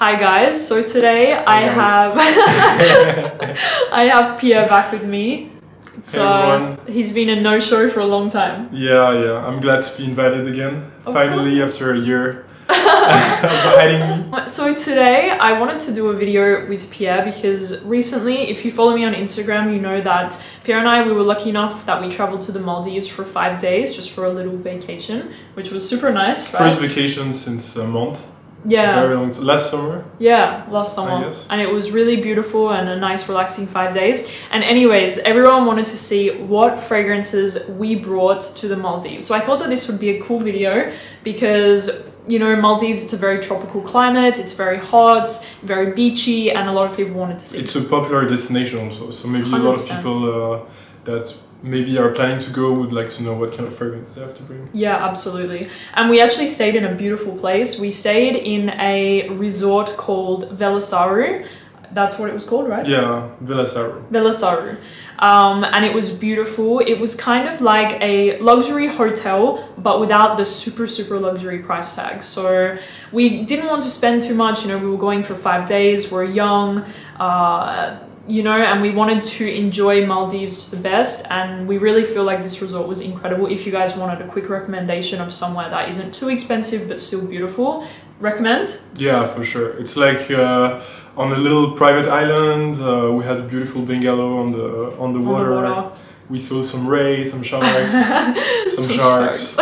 Hi guys, so today I have I have Pierre back with me. He's been a no-show for a long time. Yeah, I'm glad to be invited again. Finally, after a year of hiding me. So today I wanted to do a video with Pierre because recently, if you follow me on Instagram, you know that Pierre and we were lucky enough that we traveled to the Maldives for 5 days just for a little vacation, which was super nice. Right? First vacation since a month. Yeah. Very long. Last summer? Yeah, last summer. I guess. And it was really beautiful and a nice relaxing 5 days. And anyways, everyone wanted to see what fragrances we brought to the Maldives. So I thought that this would be a cool video because, you know, Maldives, it's a very tropical climate, it's very hot, very beachy, and a lot of people wanted to see. It's a popular destination also, so maybe 100%. A lot of people that maybe are planning to go would like to know what kind of fragrance they have to bring. Yeah, absolutely. And we actually stayed in a beautiful place. We stayed in a resort called Velasaru. That's what it was called, right? Yeah, Velasaru. Velasaru. And it was beautiful. It was kind of like a luxury hotel, but without the super luxury price tag. So we didn't want to spend too much. You know, we were going for 5 days. We're young. You know, and we wanted to enjoy Maldives to the best, and we really feel like this resort was incredible. If you guys wanted a quick recommendation of somewhere that isn't too expensive but still beautiful, recommend? Yeah, for sure. It's like on a little private island. We had a beautiful bungalow on the water. We saw some rays, some sharks, some sharks.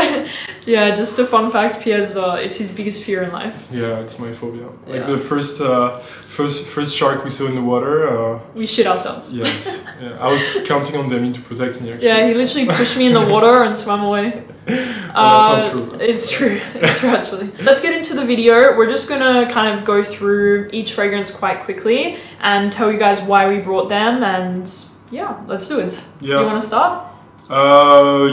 Yeah, just a fun fact, Pierre's, it's his biggest fear in life. Yeah, it's my phobia. Like the first shark we saw in the water. We shit ourselves. Yes. Yeah. I was counting on Demi to protect me, actually. Yeah, he literally pushed me in the water and swam away. That's not true. It's true. It's true, actually. Let's get into the video. We're just gonna kind of go through each fragrance quite quickly and tell you guys why we brought them, and yeah, let's do it. Yeah. You want to start?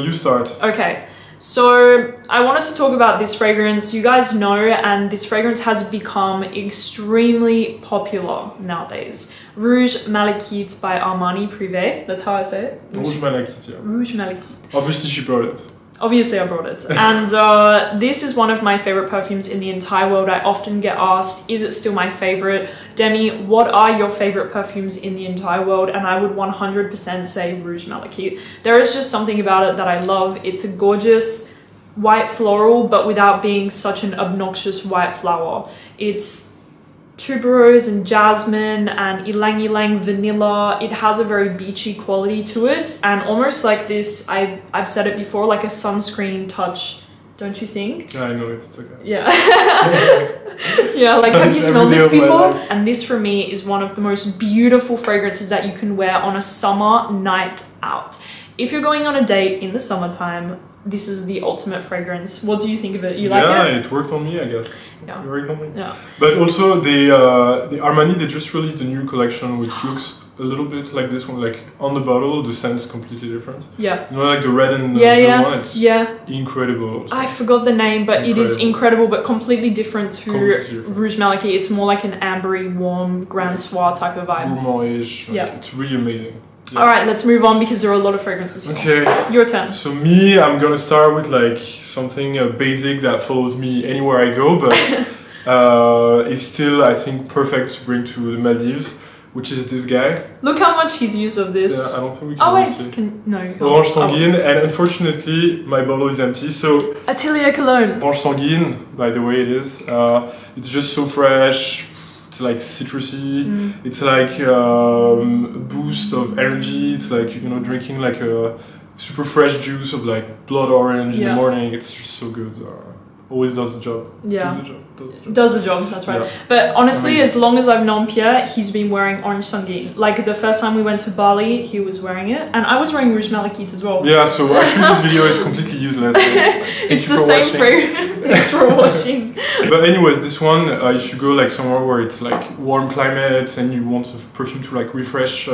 You start. Okay. So I wanted to talk about this fragrance. You guys know, and this fragrance has become extremely popular nowadays. Rouge Malachite by Armani Prive. That's how I say it. Rouge Malachite, yeah. Rouge Malachite. Obviously she brought it. Obviously I brought it. And this is one of my favorite perfumes in the entire world. I often get asked, is it still my favorite? Demi, what are your favorite perfumes in the entire world? And I would 100% say Rouge Malachite. There is just something about it that I love. It's a gorgeous white floral, but without being such an obnoxious white flower. It's tuberose and jasmine and ylang ylang vanilla. It has a very beachy quality to it, and almost like this, I've said it before, like a sunscreen touch, don't you think? Yeah, I know it, it's okay. Yeah. Yeah, like have you smelled this before? And this for me is one of the most beautiful fragrances that you can wear on a summer night out. If you're going on a date in the summertime, this is the ultimate fragrance. What do you think of it? You like it? Yeah, it worked on me, I guess. Yeah. It worked on me. Yeah. But also the Armani, they just released a new collection which looks a little bit like this one. Like on the bottle, the scent is completely different. Yeah. You know, like the red and blue one. It's incredible. Also. I forgot the name, but it is incredible, but completely different to Rouge Malachite. It's more like an ambery, warm, Grand Soir type of vibe. Gourmand-ish. Like, yeah. It's really amazing. Yeah. All right, let's move on because there are a lot of fragrances. Okay. Your turn. So me, I'm gonna start with like something basic that follows me anywhere I go, but it's still, I think, perfect to bring to the Maldives, which is this guy. Look how much he's used of this. Yeah, I don't think we can. Oh wait, no, you can't. Orange Sanguine, and unfortunately my bottle is empty, so... Atelier Cologne. Orange Sanguine, by the way it is. It's just so fresh. It's like citrusy, it's like a boost of energy. It's like, you know, drinking like a super fresh juice of like blood orange in the morning. It's just so good. Always does the job. Yeah. Does the job, that's right. Yeah. But honestly, amazing. As long as I've known Pierre, he's been wearing Orange Sanguine. Like the first time we went to Bali, he was wearing it. And I was wearing Rouge Malachite as well. Yeah, so actually this video is completely useless. It's the same fragrance. Thanks for watching. But anyways, this one, if you go like somewhere where it's like warm climates and you want a perfume to like refresh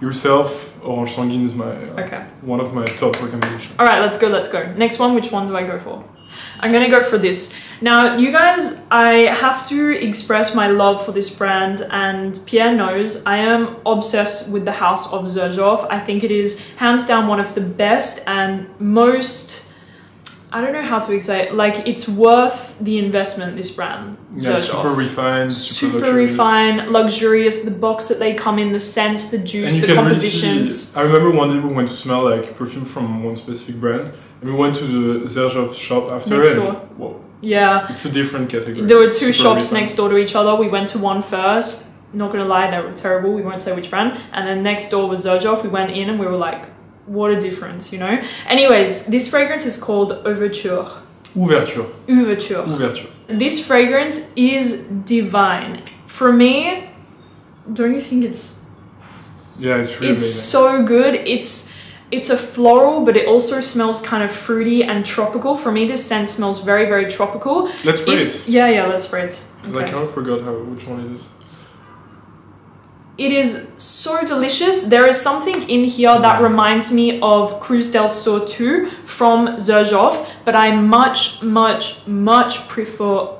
yourself, Orange Sanguine is my one of my top recommendations. All right, let's go. Next one, which one do I go for? I'm gonna go for this. Now, you guys, I have to express my love for this brand, and Pierre knows I am obsessed with the house of Xerjoff. I think it is hands down one of the best and most I don't know how to say it. Like, it's worth the investment, this brand. Yeah, Xerjoff. super refined, super refined, luxurious. The box that they come in, the scents, the juice, the compositions. Really I remember one day we went to smell like perfume from one specific brand, and we went to the Xerjoff shop after. Next door. Whoa, yeah, it's a different category. There were two shops next door to each other. We went to one first. Not gonna lie, they were terrible. We won't say which brand. And then next door was Xerjoff. We went in and we were like, what a difference, you know? Anyways, this fragrance is called Ouverture. Ouverture. Ouverture. Ouverture. This fragrance is divine. For me, don't you think it's... Yeah, it's really amazing. So good. It's a floral, but it also smells kind of fruity and tropical. For me, this scent smells very, very tropical. Let's spray it. Yeah, let's spray it. Because I kind of forgot which one it is. It is so delicious. There is something in here that reminds me of Cruz del Sur 2 from Xerjoff, but I much prefer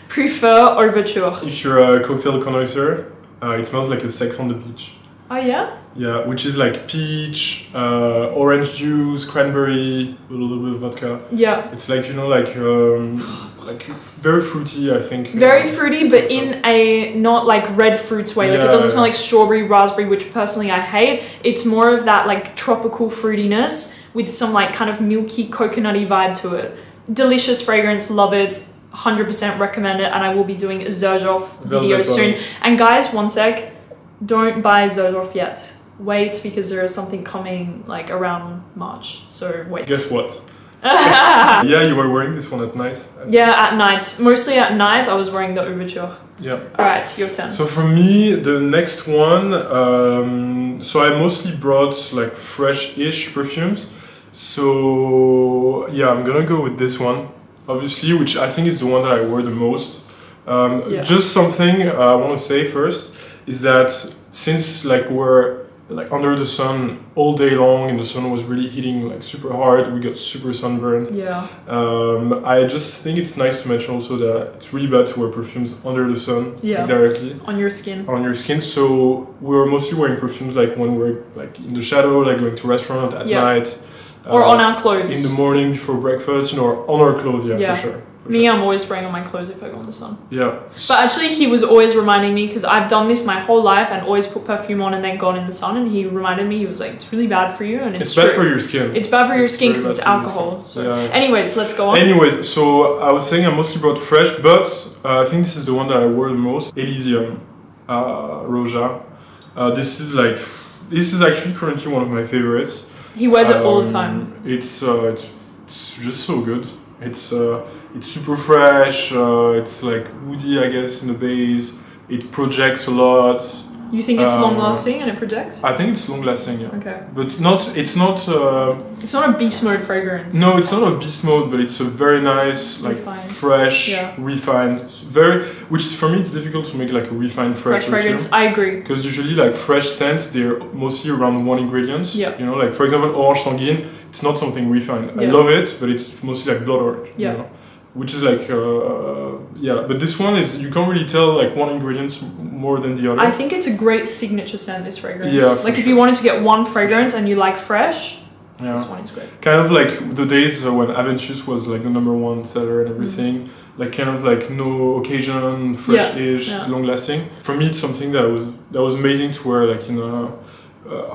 Ouverture. If you're a cocktail connoisseur, it smells like a Sex on the Beach. Oh yeah? Yeah, which is like peach, orange juice, cranberry, a little bit of vodka. Yeah. It's like, you know, like very fruity, I think. Very fruity, but in a not like red fruits way. Like, it doesn't smell like strawberry, raspberry, which personally I hate. It's more of that like tropical fruitiness with some like kind of milky coconutty vibe to it. Delicious fragrance, love it. 100% recommend it, and I will be doing a Xerjoff video soon. And guys, one sec, don't buy Xerjoff yet. Wait, because there is something coming like around March, so wait. Guess what? Yeah, you were wearing this one at night. Yeah, at night. Mostly at night, I was wearing the Ouverture. Yeah. Alright, your turn. So for me, the next one, so I mostly brought like fresh-ish perfumes. So yeah, I'm gonna go with this one, obviously, which I think is the one that I wear the most. Just something I want to say first is that since like we're like under the sun all day long and the sun was really hitting like super hard, we got super sunburned. Yeah. I just think it's nice to mention also that it's really bad to wear perfumes under the sun directly. On your skin. On your skin. So we were mostly wearing perfumes like when we're like in the shadow, like going to restaurant at night. Or on our clothes. In the morning before breakfast, you know, or on our clothes, for sure. Me, I'm always spraying on my clothes if I go in the sun. Yeah. But actually, he was always reminding me, because I've done this my whole life and always put perfume on and then gone in the sun, and he reminded me, he was like, it's really bad for you, and it's bad for your skin. It's bad for your skin because it's alcohol. So, anyways, let's go on. Anyways, so I was saying I mostly brought fresh, but I think this is the one that I wore the most. Elysium, Roja. This is actually currently one of my favorites. He wears it all the time. It's just so good. It's super fresh. It's like woody, I guess, in the base. It projects a lot. You think it's long lasting and it projects? I think it's long lasting, yeah. Okay. But it's not. It's not a beast mode fragrance. No, it's not a beast mode, but it's a very nice, like fresh, refined, which for me it's difficult to make like a refined fresh fragrance. I agree. Because usually like fresh scents, they're mostly around one ingredient. Yeah. You know, like for example, Orange Sanguine, it's not something refined. I love it, but it's mostly like blood orange. Yeah. You know? Which is like, but this one is, you can't really tell like one ingredient more than the other. I think it's a great signature scent, this fragrance. Yeah, like if you wanted to get one fragrance and you like fresh, this one is great. Kind of like the days when Aventus was like the #1 seller and everything, like kind of like no occasion, fresh-ish, long-lasting. For me, it's something that was amazing to wear like in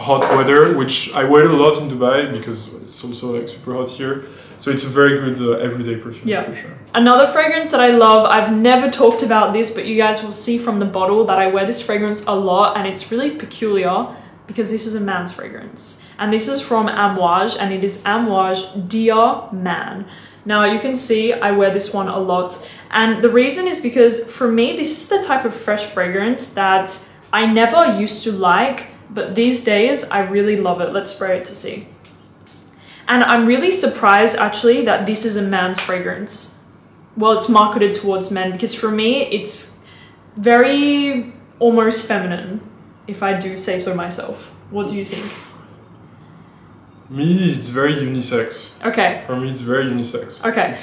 hot weather, which I wear a lot in Dubai because it's also like super hot here. So it's a very good everyday perfume for sure. Another fragrance that I love, I've never talked about this, but you guys will see from the bottle that I wear this fragrance a lot, and it's really peculiar because this is a man's fragrance. And this is from Amouage, and it is Amouage Dear Man. Now you can see I wear this one a lot, and the reason is because for me, this is the type of fresh fragrance that I never used to like, but these days I really love it. Let's spray it to see. And I'm really surprised actually that this is a man's fragrance. Well, it's marketed towards men, because for me, it's very almost feminine, if I do say so myself. What do you think? Me, it's very unisex. Okay. For me, it's very unisex. Okay.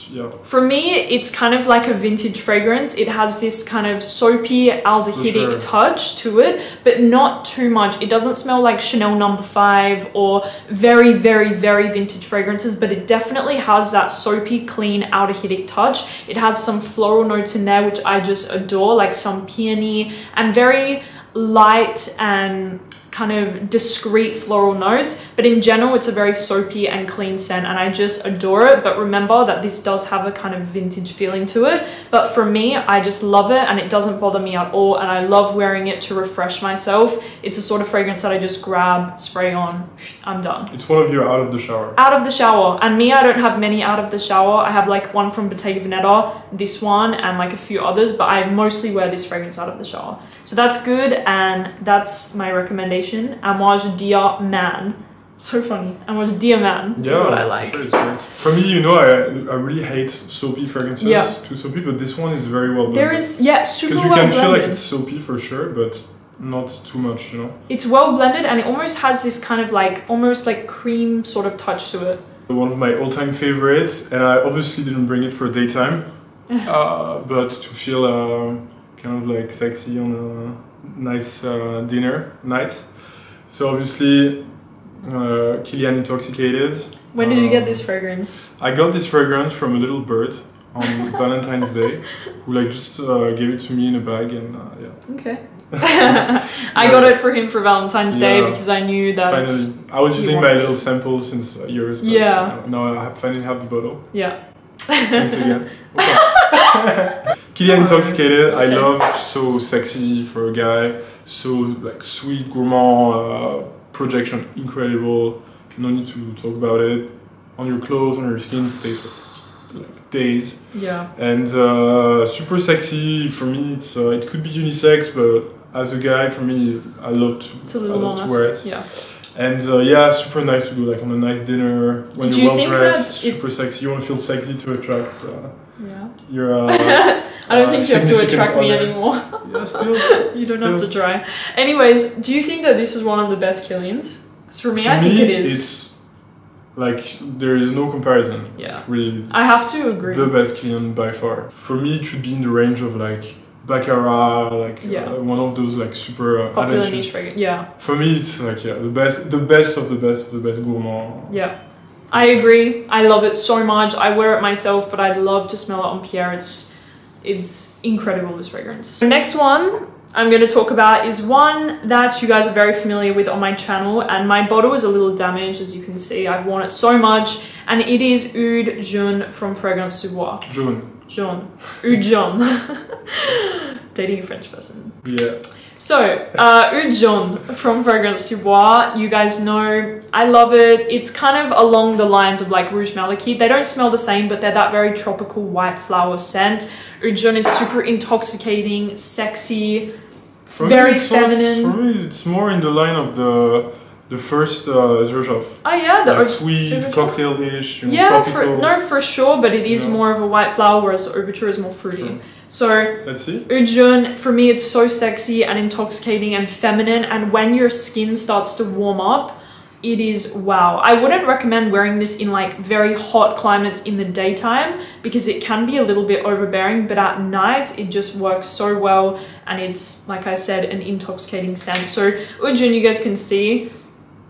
yeah. For me, it's kind of like a vintage fragrance. It has this kind of soapy aldehydic touch to it, but not too much. It doesn't smell like Chanel No. 5 or very, very, very vintage fragrances, but it definitely has that soapy, clean aldehydic touch. It has some floral notes in there, which I just adore, like some peony and very light and kind of discreet floral notes, but in general it's a very soapy and clean scent, and I just adore it. But remember that this does have a kind of vintage feeling to it, but for me, I just love it and it doesn't bother me at all, and I love wearing it to refresh myself. It's a sort of fragrance that I just grab, spray on, I'm done. It's one of your out of the shower. Out of the shower. And me, I don't have many out of the shower. I have like one from Bottega Veneta, this one, and like a few others, but I mostly wear this fragrance out of the shower. So that's good, and that's my recommendation. Amouage Dear Man. So funny. Amouage Dear Man is what I like. Sure, it's great. For me, you know, I really hate soapy fragrances. Yeah. Too soapy, but this one is very well blended. There is, yeah, super well blended. Because you can blended. feel like it's soapy for sure, but not too much, you know? It's well blended, and it almost has this kind of like, almost like cream sort of touch to it. One of my all-time favorites, and I obviously didn't bring it for daytime, but to feel kind of like sexy on a nice dinner night. So obviously, Kilian Intoxicated. When did you get this fragrance? I got this fragrance from a little bird on Valentine's Day, who like just gave it to me in a bag, and yeah. Okay. I got it for him for Valentine's Day because I knew that. Finally, I was using my little sample since years, but now I finally have the bottle. Yeah. Thanks again. Kilian Intoxicated, I love, so sexy for a guy, so like sweet, gourmand, projection incredible, no need to talk about it, on your clothes, on your skin, stays for like days. Yeah. And super sexy, for me it could be unisex, but as a guy, for me, I love to wear it. Yeah. And yeah, super nice to do like on a nice dinner, when you're well dressed, super sexy, you want to feel sexy to attract your I don't think you have to attract me anymore. Yeah, still. You don't have to try. Anyways, do you think that this is one of the best Kilians? Because for me, I think it is. It's like, there is no comparison. Yeah. Really. I have to agree. The best Kilian by far. For me, it should be in the range of like Baccarat, like one of those like super popular niche fragrance. Yeah. For me, it's like the best of the best of the best gourmand. Yeah. I agree. I love it so much. I wear it myself, but I love to smell it on Pierre. It's incredible, this fragrance. The next one I'm going to talk about is one that you guys are very familiar with on my channel, and my bottle is a little damaged, as you can see. I've worn it so much, and it is Oud Jaune from Fragrance du Bois. Jaune. Jaune. Oud Jaune. Dating a French person. Yeah. So, Oud Jaune from Fragrance du Bois, you guys know, I love it. It's kind of along the lines of like Rouge Malachite. They don't smell the same, but they're that very tropical white flower scent. Oud Jaune is super intoxicating, sexy, very feminine. For me, it's more in the line of the first Xerjoff. Oh yeah, the like sweet, cocktail-ish, you know, yeah, tropical. for sure, but it is more of a white flower, whereas the Ouverture is more fruity. Sure. So, let's see. Oud Jaune, for me, it's so sexy and intoxicating and feminine, and when your skin starts to warm up, it is wow. I wouldn't recommend wearing this in like very hot climates in the daytime, because it can be a little bit overbearing, but at night it just works so well, and it's, like I said, an intoxicating scent. So Oud Jaune, you guys can see,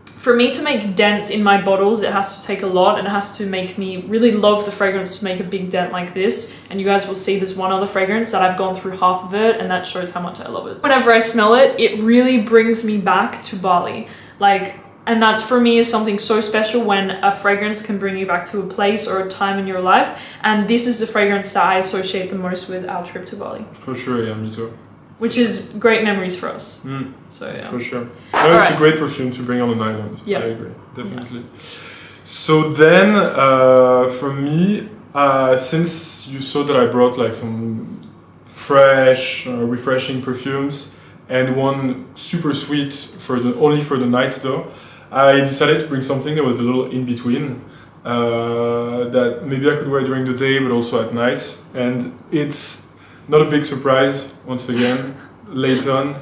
for me to make dents in my bottles, it has to take a lot, and it has to make me really love the fragrance to make a big dent like this. And you guys will see there's one other fragrance that I've gone through half of it, and that shows how much I love it. Whenever I smell it, it really brings me back to Bali. And that's, for me, is something so special, when a fragrance can bring you back to a place or a time in your life. And this is the fragrance that I associate the most with our trip to Bali. For sure, yeah, me too. Which is great memories for us. So yeah. For sure. No, it's a great perfume to bring on an island. Yeah. I agree, definitely. Yeah. So then, for me, since you saw that I brought like some fresh, refreshing perfumes, and one super sweet only for the night though, I decided to bring something that was a little in between, that maybe I could wear during the day but also at night. And it's not a big surprise, once again, Layton.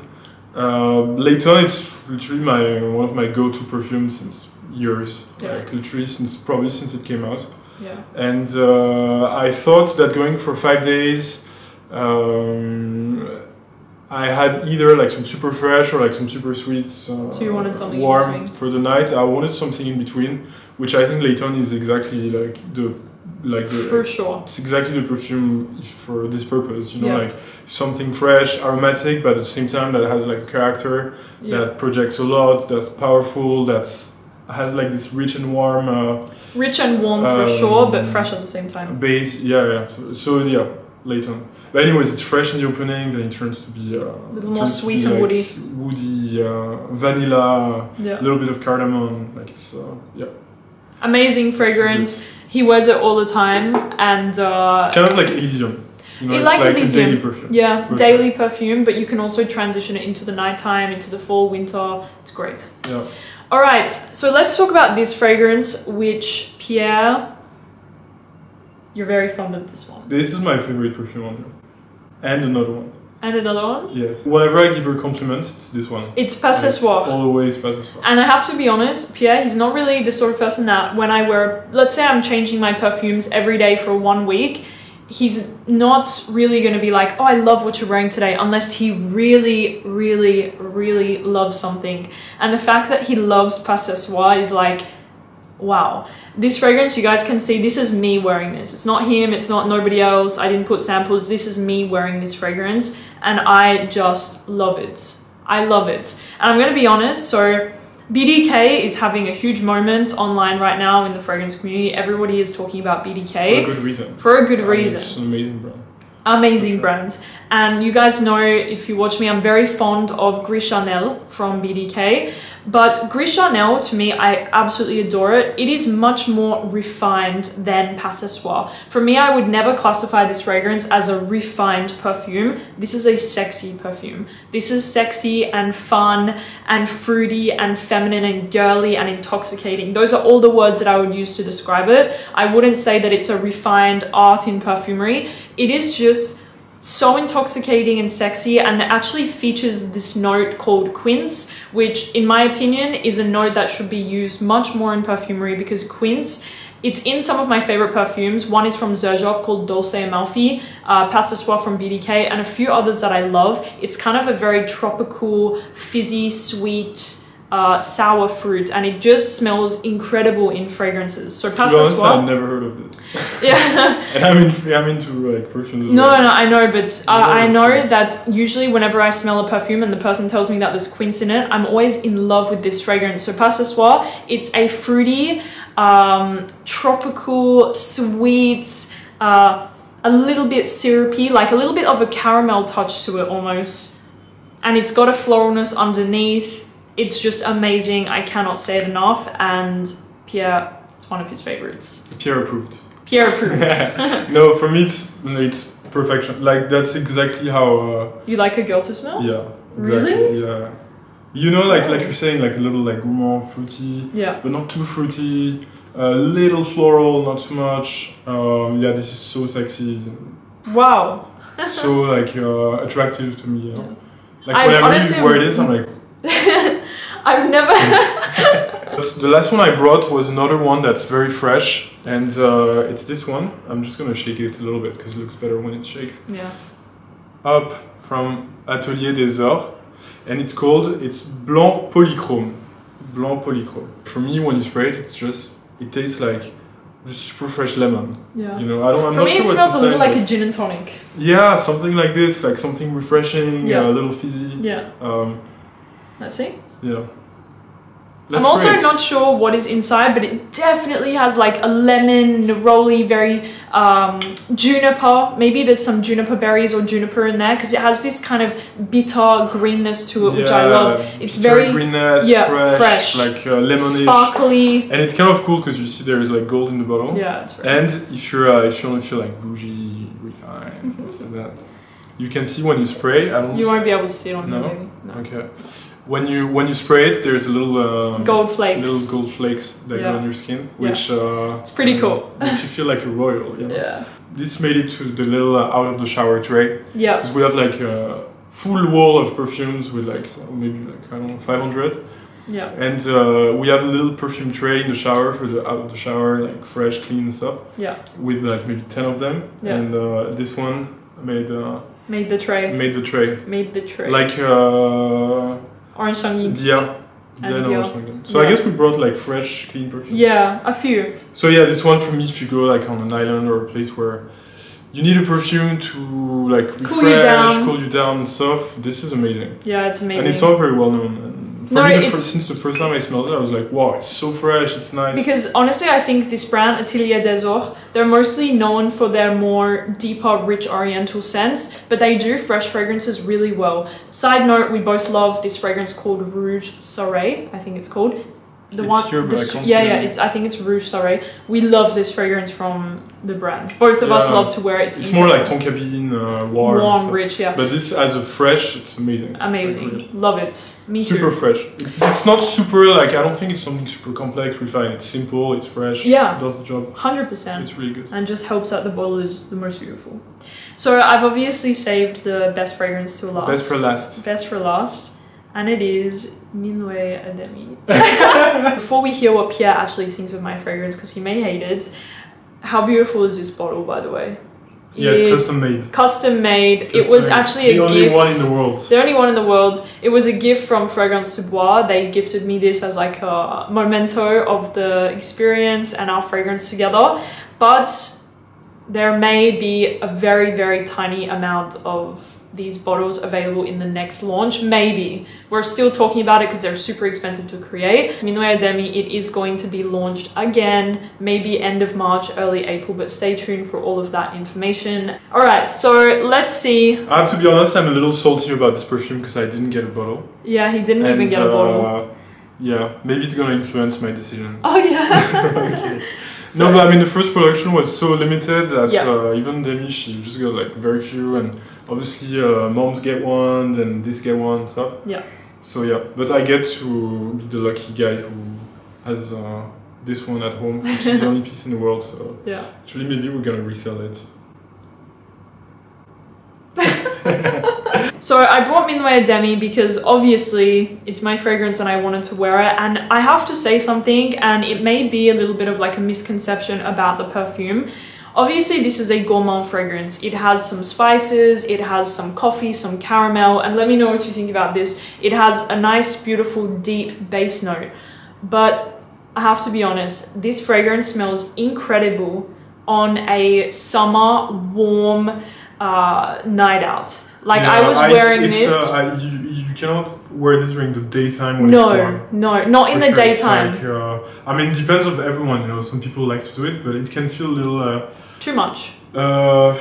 Layton, it's literally one of my go-to perfumes since years, like literally probably since it came out. Yeah. And I thought that going for 5 days, I had either like some super fresh or like some super sweet, so you wanted something warm in between. for the night. I wanted something in between, which I think Layton is exactly for sure. It's exactly the perfume for this purpose. You know, Yeah. like something fresh, aromatic, but at the same time that has like a character that projects a lot, that's powerful, has like this rich and warm. Rich and warm for sure, but fresh at the same time. Base, yeah. So yeah, Layton. But anyways, it's fresh in the opening, then it turns to be a little more sweet and woody. Woody, vanilla, yeah. a little bit of cardamom, like it's yeah. Amazing fragrance. He wears it all the time, and kind of like Elysium. You know, it's like Elysium. A daily perfume. Yeah, daily perfume, but you can also transition it into the nighttime, into the fall, winter. It's great. Yeah. All right, so let's talk about this fragrance, which Pierre, you're very fond of this one. This is my favorite perfume on you. And another one. And another one? Yes. Whenever I give her a compliment, it's this one. It's Pas Ce Soir. Always Pas Ce Soir. And I have to be honest, Pierre, he's not really the sort of person that when I wear, let's say I'm changing my perfumes every day for 1 week, he's not really going to be like, oh, I love what you're wearing today, unless he really, really, really loves something. And the fact that he loves Pas Ce Soir is like, wow. This fragrance, you guys can see, this is me wearing this. It's not him, it's not nobody else. I didn't put samples. This is me wearing this fragrance, and I just love it. I love it. And I'm going to be honest, so BDK is having a huge moment online right now in the fragrance community. Everybody is talking about BDK. For a good reason. For a good reason. It's an amazing brand. Amazing brand. And you guys know, if you watch me, I'm very fond of Gris Chanel from BDK. But Gris Chanel, to me, I absolutely adore it. It is much more refined than Pas Ce Soir. For me, I would never classify this fragrance as a refined perfume. This is a sexy perfume. This is sexy and fun and fruity and feminine and girly and intoxicating. Those are all the words that I would use to describe it. I wouldn't say that it's a refined art in perfumery. It is just so intoxicating and sexy, and it actually features this note called quince, which in my opinion is a note that should be used much more in perfumery, because quince, it's in some of my favorite perfumes. One is from Xerjoff called Dolce Amalfi, Pas Ce Soir from BDK, and a few others that I love. It's kind of a very tropical, fizzy, sweet, sour fruit, and it just smells incredible in fragrances. So Pas Ce Soir, I've never heard of this. Yeah. And I'm into like perfumes. No, I know, but I know that usually whenever I smell a perfume and the person tells me that there's quince in it, I'm always in love with this fragrance. So Pas Ce Soir, it's a fruity, tropical, sweet, a little bit syrupy, like a little bit of a caramel touch to it almost. And it's got a floralness underneath. It's just amazing. I cannot say it enough. And Pierre, it's one of his favorites. Pierre approved. Pierre approved. No, for me it's perfection. Like that's exactly how. You like a girl to smell? Yeah. Exactly. Really? Yeah. You know, like you're saying, like a little like gourmand, fruity. Yeah. But not too fruity. A little floral, not too much. Yeah, this is so sexy. Wow. So like attractive to me. You know? Yeah. Like whenever you wear this, I'm like. I've never. The last one I brought was another one that's very fresh, and it's this one. I'm just gonna shake it a little bit because it looks better when it's shaken. Yeah. Up from Atelier Des Ors, and it's Blanc Polychrome. Blanc Polychrome. For me, when you spray it, it tastes like just super fresh lemon. Yeah. You know, I'm For not me, sure it what smells to a say, little like a gin and tonic. Yeah, something like this, like something refreshing, a little fizzy. Yeah. Let's see. Yeah. I'm also not sure what is inside, but it definitely has like a lemon, neroli, very juniper. Maybe there's some juniper berries or juniper in there, because it has this kind of bitter greenness to it, which I love. It's very greenness, fresh, like lemonish, sparkly, and it's kind of cool because you see there is like gold in the bottle. Yeah, it's very and if you want to feel like bougie, refined, and that, you can see when you spray. You won't be able to see it on no? here, maybe. No. Okay. When you spray it, there's a little gold flakes. Little gold flakes that go on your skin, which it's pretty cool. Makes you feel like a royal. You know? Yeah. This made it to the little out of the shower tray. Yeah. Because we have like a full wall of perfumes with like maybe like I don't know 500, Yeah. And we have a little perfume tray in the shower for the out of the shower, like fresh, clean stuff. Yeah. With like maybe 10 of them. Yeah. And this one made the tray. Made the tray. Made the tray. Like Orange Sanguine. Dia. So I guess we brought like fresh, clean perfume. Yeah, a few. So yeah, this one for me, if you go like on an island or a place where you need a perfume to like refresh, cool you down and stuff, this is amazing. Yeah, it's amazing. And it's not very well known. And for me, since the first time I smelled it, I was like, wow, it's so fresh, it's nice. Because honestly, I think this brand, Atelier Des Ors, they're mostly known for their more deeper, rich oriental scents, but they do fresh fragrances really well. Side note, we both love this fragrance called Rouge Soirée, I think it's called. I think it's Rouge Soirée. We love this fragrance from the brand. Both of us love to wear it. It's more like ton cabine, warm, rich, yeah. But this as a fresh, it's amazing. Amazing, love it. Me too. Super fresh. It's not super like I don't think it's something super complex. We find it's simple, it's fresh. Yeah, it does the job. 100%. It's really good. And just helps out the bottle is the most beautiful. So I've obviously saved the best fragrance to last. Best for last. Best for last. And it is Minuit and Demi. Before we hear what Pierre actually thinks of my fragrance, because he may hate it, how beautiful is this bottle, by the way? Yeah, it's custom made. Custom made. It was actually a gift. The only one in the world. The only one in the world. It was a gift from Fragrance de Bois. They gifted me this as like a memento of the experience and our fragrance together. But there may be a very, very tiny amount of these bottles available in the next launch. Maybe. We're still talking about it because they're super expensive to create. Minuit and Demi, it is going to be launched again, maybe end of March, early April, but stay tuned for all of that information. All right, so let's see. I have to be honest, I'm a little salty about this perfume because I didn't get a bottle. Yeah, he didn't even get a bottle. Yeah, maybe it's gonna influence my decision. Oh yeah. Okay. No, but I mean the first production was so limited that even Demi, she just got like very few, and obviously moms get one, then this get one and stuff. Yeah. So yeah, but I get to be the lucky guy who has this one at home, which is the only piece in the world. So yeah, actually maybe we're gonna resell it. So I brought Minuit and Demi because obviously it's my fragrance and I wanted to wear it, and I have to say something, and it may be a little bit of like a misconception about the perfume. Obviously this is a gourmand fragrance. It has some spices, it has some coffee, some caramel, and let me know what you think about this. It has a nice, beautiful, deep base note. But I have to be honest, this fragrance smells incredible on a summer, warm night out. Like I was wearing this. You cannot wear this during the daytime when it's warm. No, not in the daytime. Like, I mean, it depends on everyone, you know. Some people like to do it, but it can feel a little... too much. I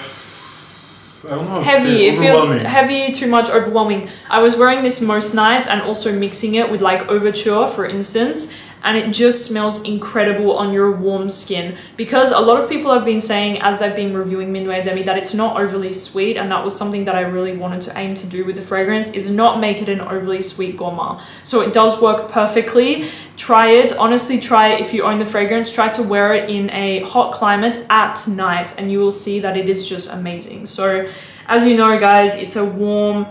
don't know. Heavy. It feels heavy, too much, overwhelming. I was wearing this most nights and also mixing it with like Ouverture, for instance, and it just smells incredible on your warm skin. Because a lot of people have been saying, as I've been reviewing Minuit and Demi, that it's not overly sweet, and that was something that I really wanted to aim to do with the fragrance, is not make it an overly sweet gourmand. So it does work perfectly. Try it. Honestly, try it if you own the fragrance. Try to wear it in a hot climate at night, and you will see that it is just amazing. So as you know, guys, it's a warm,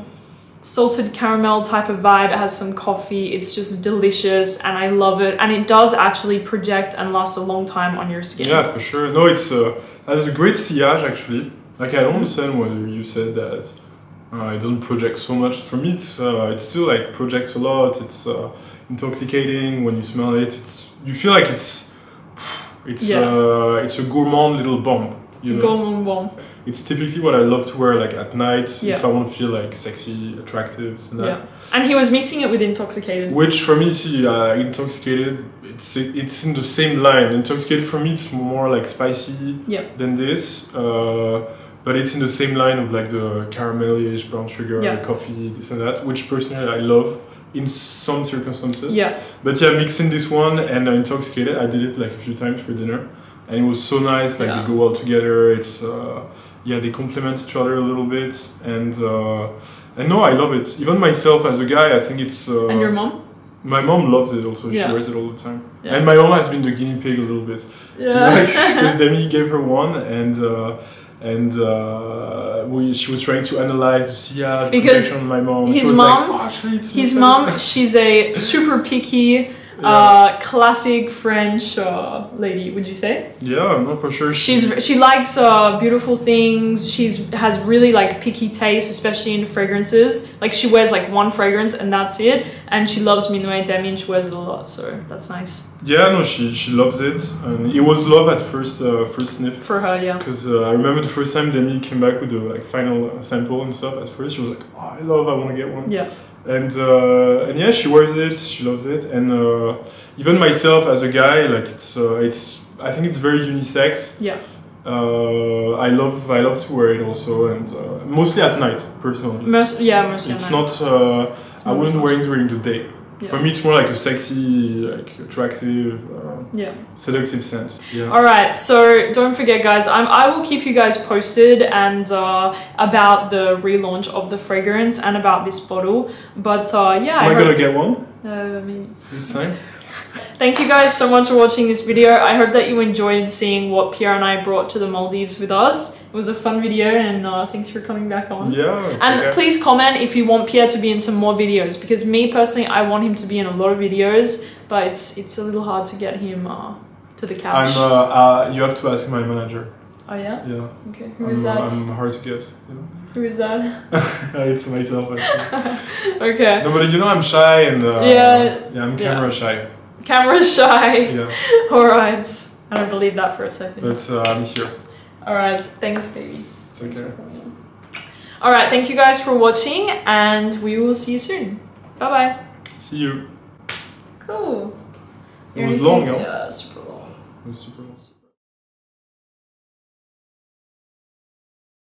salted caramel type of vibe. It has some coffee. It's just delicious and I love it, and it does actually project and last a long time on your skin. Yeah, for sure. No, it's has a great sillage actually. Like I don't understand when you said that it doesn't project so much. For me, it still like projects a lot. It's intoxicating when you smell it. You feel like it's a gourmand little bomb. You know? Gourmand bomb. It's typically what I love to wear like at night if I want to feel like sexy, attractive, and that. Yeah. And he was mixing it with Intoxicated. Which for me, see, Intoxicated, it's in the same line. Intoxicated for me, it's more like spicy than this. But it's in the same line of like the caramelish, brown sugar, coffee, this and that, which personally I love in some circumstances. Yeah. But yeah, mixing this one and Intoxicated, I did it like a few times for dinner. And it was so nice, like they go well together. It's they complement each other a little bit, and no, I love it. Even myself as a guy, I think it's. And your mom? My mom loves it also. She wears it all the time. Yeah. And my mom has been the guinea pig a little bit. Yeah. Because Demi gave her one, and she was trying to analyze the sillage, because protection of my mom. His She was mom, like, oh, actually, it's his missing. mom, she's a super picky, classic French lady. Would you say? Yeah, no, for sure. She likes beautiful things. Has really like picky taste, especially in fragrances. Like she wears like one fragrance and that's it. And she loves Minuit Demi and she wears it a lot, so that's nice. Yeah, no, she loves it, and it was love at first sniff. For her, yeah. Because I remember the first time Demi came back with the like final sample and stuff. At first, she was like, "Oh, I want to get one." Yeah. And yeah, she wears it, she loves it, and even myself as a guy, like it's I think it's very unisex. Yeah. I love to wear it also, and mostly at night, personally. Mostly it's at not. night. I wouldn't wear it during the day. Yeah. For me, it's more like a sexy, like attractive, seductive scent. Yeah. All right, so don't forget, guys. I will keep you guys posted and about the relaunch of the fragrance and about this bottle. But yeah, am I gonna get one? Maybe This time. Thank you guys so much for watching this video. I hope that you enjoyed seeing what Pierre and I brought to the Maldives with us. It was a fun video, and thanks for coming back on. Yeah. And please comment if you want Pierre to be in some more videos, because me personally, I want him to be in a lot of videos, but it's a little hard to get him to the couch. You have to ask my manager. Oh yeah? Yeah. Okay. Who is that? I'm hard to get. You know? Who is that? It's myself, actually. Okay. No, but you know I'm shy and I'm camera shy. Camera shy. Yeah. Alright. I don't believe that for a second. But I'm here. Alright, thanks baby. It's okay. Alright, thank you guys for watching and we will see you soon. Bye bye. See you. Cool. It was long, huh? Yeah, super long. It was super long.